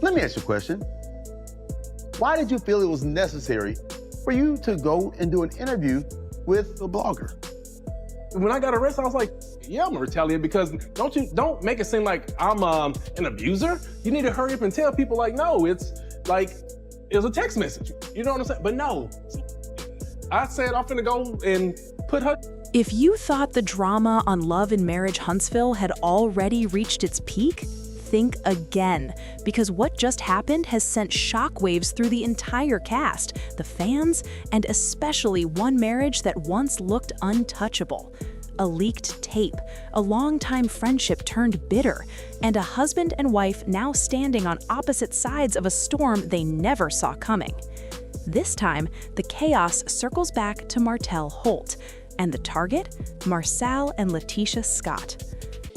Let me ask you a question. Why did you feel it was necessary for you to go and do an interview with a blogger? When I got arrested, I was like, yeah, I'm gonna retaliate, because don't make it seem like I'm an abuser. You need to hurry up and tell people, like, no, it's a text message. You know what I'm saying? But no, I said I'm finna go and put her. If you thought the drama on Love and Marriage Huntsville had already reached its peak, think again, because what just happened has sent shockwaves through the entire cast, the fans, and especially one marriage that once looked untouchable. A leaked tape, a longtime friendship turned bitter, and a husband and wife now standing on opposite sides of a storm they never saw coming. This time, the chaos circles back to Martell Holt, and the target? Marsau and LaTisha Scott.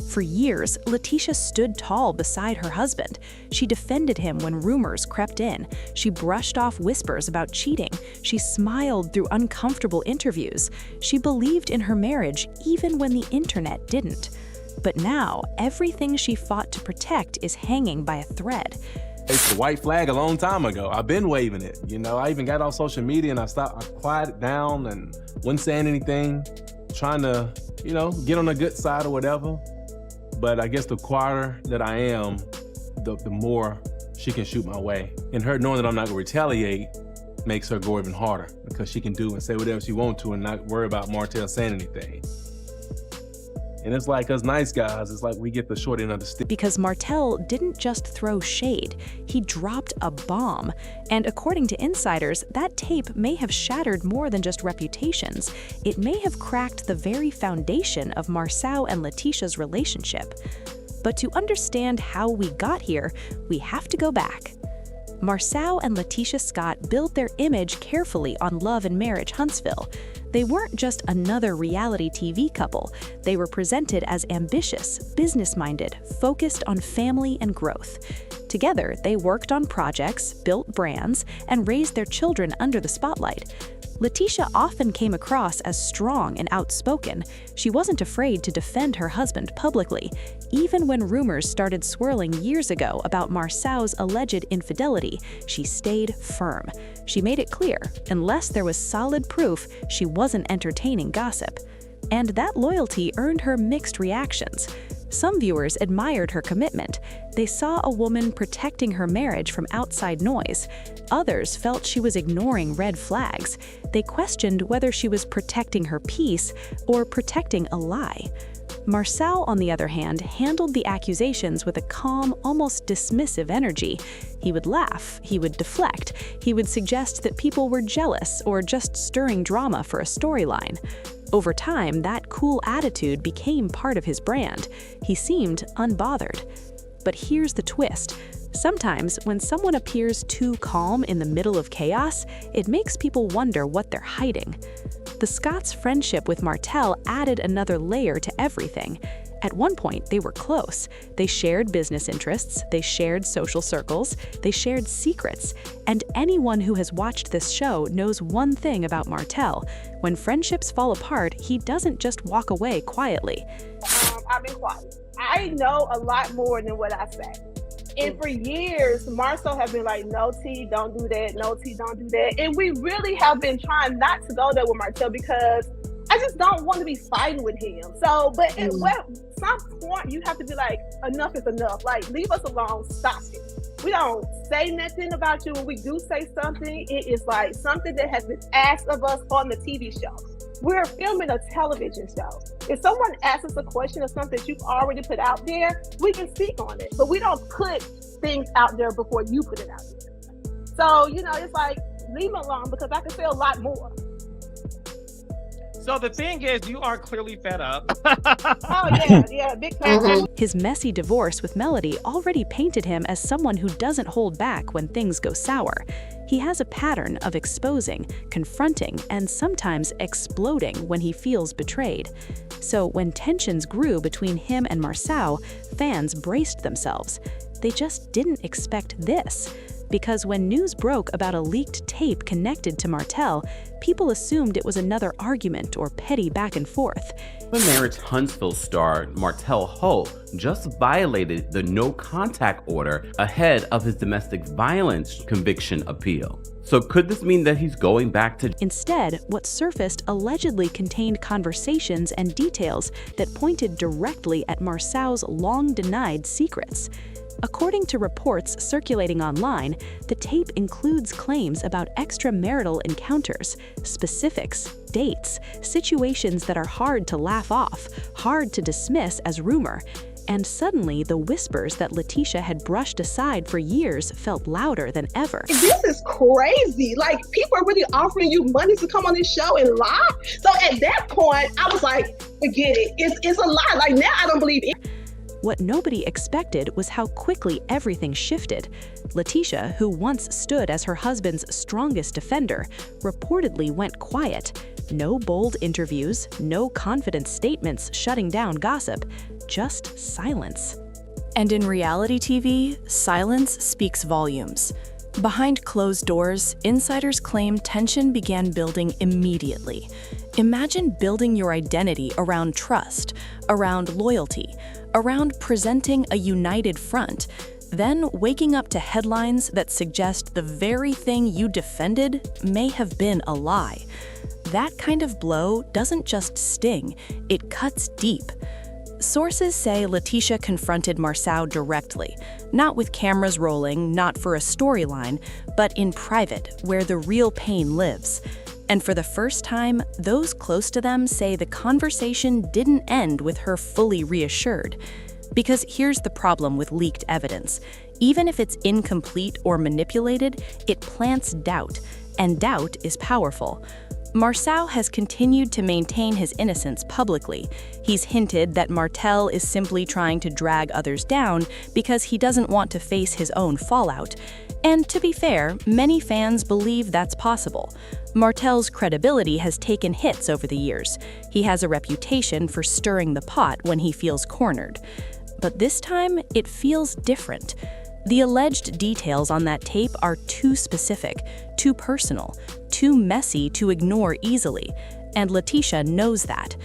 For years, LaTisha stood tall beside her husband. She defended him when rumors crept in. She brushed off whispers about cheating. She smiled through uncomfortable interviews. She believed in her marriage even when the internet didn't. But now, everything she fought to protect is hanging by a thread. It's the white flag a long time ago. I've been waving it. You know, I even got off social media and I quieted down and wasn't saying anything, trying to, get on the good side or whatever. But I guess the quieter that I am, the more she can shoot my way. And her knowing that I'm not gonna retaliate makes her go even harder, because she can do and say whatever she wants to and not worry about Martell saying anything. And it's like us nice guys, it's like we get the short end of the stick. Because Martell didn't just throw shade, he dropped a bomb. And according to insiders, that tape may have shattered more than just reputations. It may have cracked the very foundation of Marsau and LaTisha's relationship. But to understand how we got here, we have to go back. Marsau and LaTisha Scott built their image carefully on Love and Marriage Huntsville. They weren't just another reality TV couple. They were presented as ambitious, business-minded, focused on family and growth. Together, they worked on projects, built brands, and raised their children under the spotlight. LaTisha often came across as strong and outspoken. She wasn't afraid to defend her husband publicly, even when rumors started swirling years ago about Marsau's alleged infidelity. She stayed firm. She made it clear, unless there was solid proof, she wasn't entertaining gossip. And that loyalty earned her mixed reactions. Some viewers admired her commitment. They saw a woman protecting her marriage from outside noise. Others felt she was ignoring red flags. They questioned whether she was protecting her peace or protecting a lie. Marsau, on the other hand, handled the accusations with a calm, almost dismissive energy. He would laugh, he would deflect, he would suggest that people were jealous or just stirring drama for a storyline. Over time, that cool attitude became part of his brand. He seemed unbothered. But here's the twist. Sometimes, when someone appears too calm in the middle of chaos, it makes people wonder what they're hiding. The Scotts' friendship with Martell added another layer to everything. At one point, they were close. They shared business interests, they shared social circles, they shared secrets. And anyone who has watched this show knows one thing about Martell. When friendships fall apart, he doesn't just walk away quietly. I've been quiet. I know a lot more than what I say. And for years, Marsau has been like, no, T, don't do that. No, T, don't do that. And we really have been trying not to go there with Martell because I just don't want to be fighting with him. So, but at some point, you have to be like, enough is enough. Like, leave us alone. Stop it. We don't say nothing about you. When we do say something, it is like something that has been asked of us on the TV show. We're filming a television show. If someone asks us a question or something that you've already put out there, we can speak on it. But we don't put things out there before you put it out there. So, it's like, leave me alone because I can say a lot more. So the thing is, you are clearly fed up. Oh, yeah, big time. His messy divorce with Melody already painted him as someone who doesn't hold back when things go sour. He has a pattern of exposing, confronting, and sometimes exploding when he feels betrayed. So when tensions grew between him and Marsau, fans braced themselves. They just didn't expect this. because when news broke about a leaked tape connected to Martell, people assumed it was another argument or petty back and forth. The Marriage Huntsville star Martell Holt just violated the no contact order ahead of his domestic violence conviction appeal. So could this mean that he's going back to... Instead, what surfaced allegedly contained conversations and details that pointed directly at Marsau's long-denied secrets. According to reports circulating online, the tape includes claims about extramarital encounters, specifics, dates, situations that are hard to laugh off, hard to dismiss as rumor. And suddenly, the whispers that LaTisha had brushed aside for years felt louder than ever. This is crazy. Like, people are really offering you money to come on this show and lie. So at that point, I was like, forget it. It's a lie. Like, now I don't believe it. What nobody expected was how quickly everything shifted. LaTisha, who once stood as her husband's strongest defender, reportedly went quiet. No bold interviews, no confident statements shutting down gossip, just silence. And in reality TV, silence speaks volumes. Behind closed doors, insiders claim tension began building immediately. Imagine building your identity around trust, around loyalty, around presenting a united front, then waking up to headlines that suggest the very thing you defended may have been a lie. That kind of blow doesn't just sting, it cuts deep. Sources say LaTisha confronted Marsau directly, not with cameras rolling, not for a storyline, but in private, where the real pain lives. And for the first time, those close to them say the conversation didn't end with her fully reassured. Because here's the problem with leaked evidence. Even if it's incomplete or manipulated, it plants doubt, and doubt is powerful. Marsau has continued to maintain his innocence publicly. He's hinted that Martell is simply trying to drag others down because he doesn't want to face his own fallout. And to be fair, many fans believe that's possible. Martell's credibility has taken hits over the years. He has a reputation for stirring the pot when he feels cornered. But this time, it feels different. The alleged details on that tape are too specific, too personal, too messy to ignore easily, and LaTisha knows that.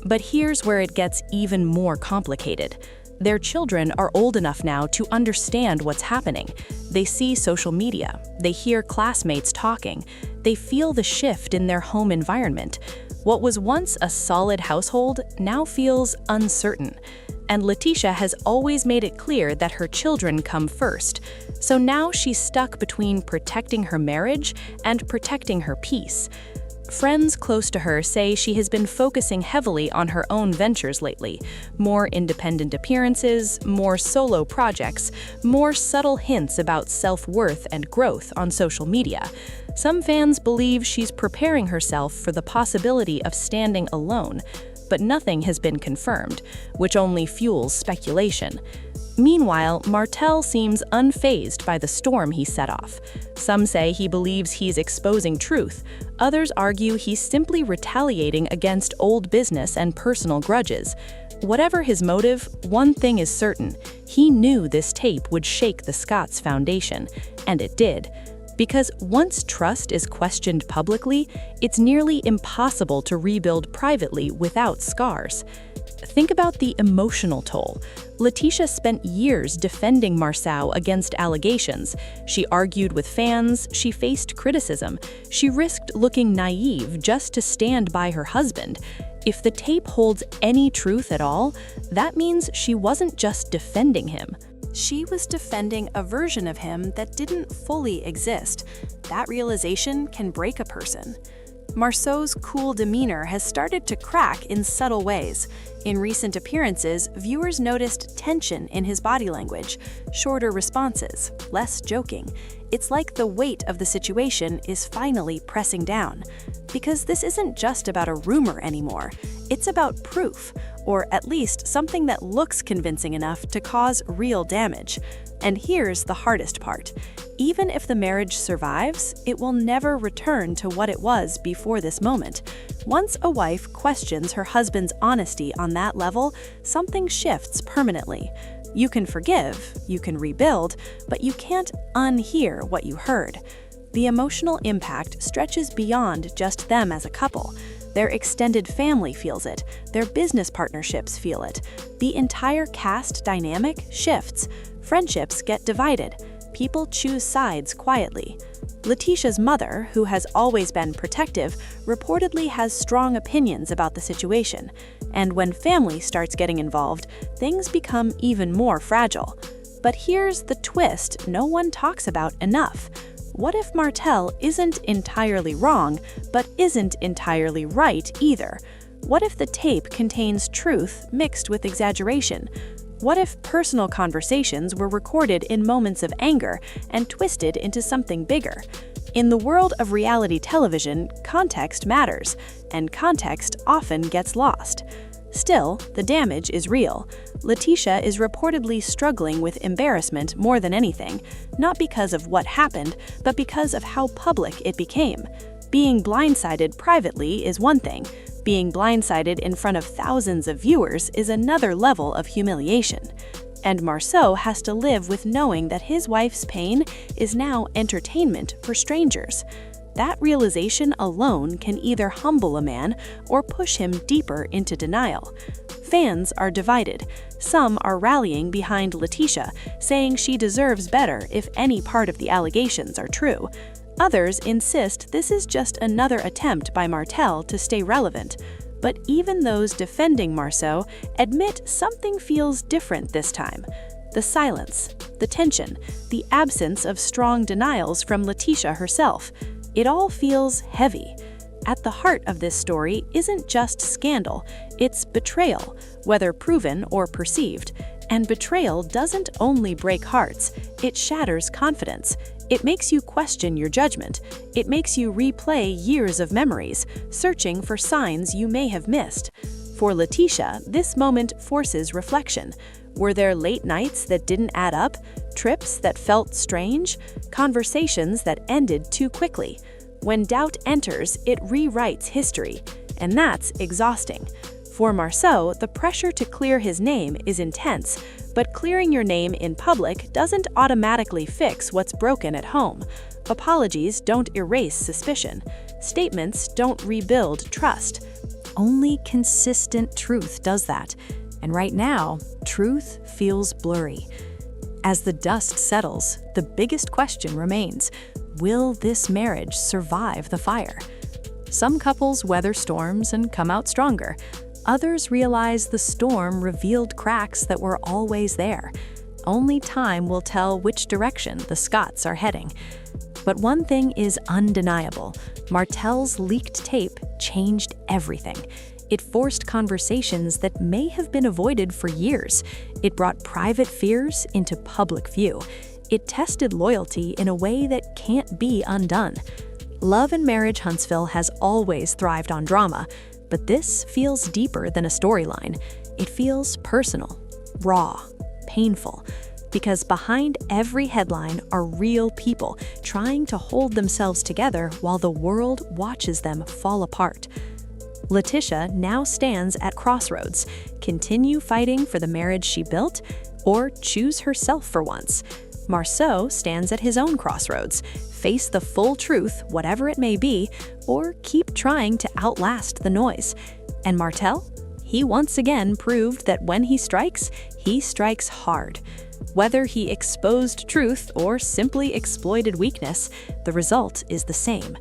But here's where it gets even more complicated. Their children are old enough now to understand what's happening. They see social media, they hear classmates talking, they feel the shift in their home environment. What was once a solid household now feels uncertain. And LaTisha has always made it clear that her children come first. So now she's stuck between protecting her marriage and protecting her peace. Friends close to her say she has been focusing heavily on her own ventures lately. More independent appearances, more solo projects, more subtle hints about self-worth and growth on social media. Some fans believe she's preparing herself for the possibility of standing alone, but nothing has been confirmed, which only fuels speculation. Meanwhile, Martell seems unfazed by the storm he set off. Some say he believes he's exposing truth. Others argue he's simply retaliating against old business and personal grudges. Whatever his motive, one thing is certain. He knew this tape would shake the Scotts' foundation, and it did. Because once trust is questioned publicly, it's nearly impossible to rebuild privately without scars. Think about the emotional toll. LaTisha spent years defending Marsau against allegations. She argued with fans, she faced criticism, she risked looking naive just to stand by her husband. If the tape holds any truth at all, that means she wasn't just defending him. She was defending a version of him that didn't fully exist. That realization can break a person. Marsau's cool demeanor has started to crack in subtle ways. In recent appearances, viewers noticed tension in his body language, shorter responses, less joking. It's like the weight of the situation is finally pressing down. Because this isn't just about a rumor anymore. It's about proof, or at least something that looks convincing enough to cause real damage. And here's the hardest part. Even if the marriage survives, it will never return to what it was before this moment. Once a wife questions her husband's honesty on that level, something shifts permanently. You can forgive, you can rebuild, but you can't unhear what you heard. The emotional impact stretches beyond just them as a couple. Their extended family feels it, their business partnerships feel it. The entire cast dynamic shifts. Friendships get divided. People choose sides quietly. LaTisha's mother, who has always been protective, reportedly has strong opinions about the situation. And when family starts getting involved, things become even more fragile. But here's the twist no one talks about enough. What if Martell isn't entirely wrong, but isn't entirely right either? What if the tape contains truth mixed with exaggeration? What if personal conversations were recorded in moments of anger and twisted into something bigger? In the world of reality television, context matters, and context often gets lost. Still, the damage is real. LaTisha is reportedly struggling with embarrassment more than anything, not because of what happened, but because of how public it became. Being blindsided privately is one thing. Being blindsided in front of thousands of viewers is another level of humiliation. And Marsau has to live with knowing that his wife's pain is now entertainment for strangers. That realization alone can either humble a man or push him deeper into denial. Fans are divided. Some are rallying behind LaTisha, saying she deserves better if any part of the allegations are true. Others insist this is just another attempt by Martell to stay relevant. But even those defending Marsau admit something feels different this time. The silence, the tension, the absence of strong denials from LaTisha herself. It all feels heavy. At the heart of this story isn't just scandal, it's betrayal, whether proven or perceived. And betrayal doesn't only break hearts, it shatters confidence. It makes you question your judgment. It makes you replay years of memories, searching for signs you may have missed. For LaTisha, this moment forces reflection. Were there late nights that didn't add up? Trips that felt strange? Conversations that ended too quickly? When doubt enters, it rewrites history. And that's exhausting. For Marsau, the pressure to clear his name is intense, but clearing your name in public doesn't automatically fix what's broken at home. Apologies don't erase suspicion. Statements don't rebuild trust. Only consistent truth does that. And right now, truth feels blurry. As the dust settles, the biggest question remains: will this marriage survive the fire? Some couples weather storms and come out stronger. Others realize the storm revealed cracks that were always there. Only time will tell which direction the Scotts are heading. But one thing is undeniable: Martell's leaked tape changed everything. It forced conversations that may have been avoided for years. It brought private fears into public view. It tested loyalty in a way that can't be undone. Love and Marriage Huntsville has always thrived on drama, but this feels deeper than a storyline. It feels personal, raw, painful, because behind every headline are real people trying to hold themselves together while the world watches them fall apart. LaTisha now stands at crossroads: continue fighting for the marriage she built, or choose herself for once. Marsau stands at his own crossroads: face the full truth, whatever it may be, or keep trying to outlast the noise. And Martell? He once again proved that when he strikes hard. Whether he exposed truth or simply exploited weakness, the result is the same: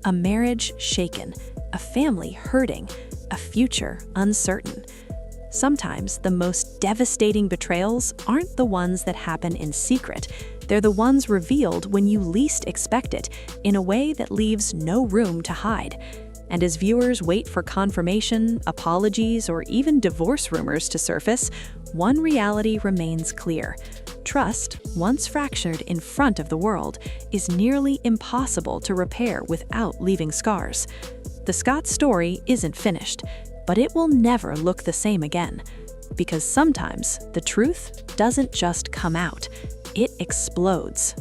a marriage shaken, a family hurting, a future uncertain. Sometimes the most devastating betrayals aren't the ones that happen in secret. They're the ones revealed when you least expect it, in a way that leaves no room to hide. And as viewers wait for confirmation, apologies, or even divorce rumors to surface, one reality remains clear: trust, once fractured in front of the world, is nearly impossible to repair without leaving scars. The Scott story isn't finished, but it will never look the same again. Because sometimes the truth doesn't just come out, it explodes.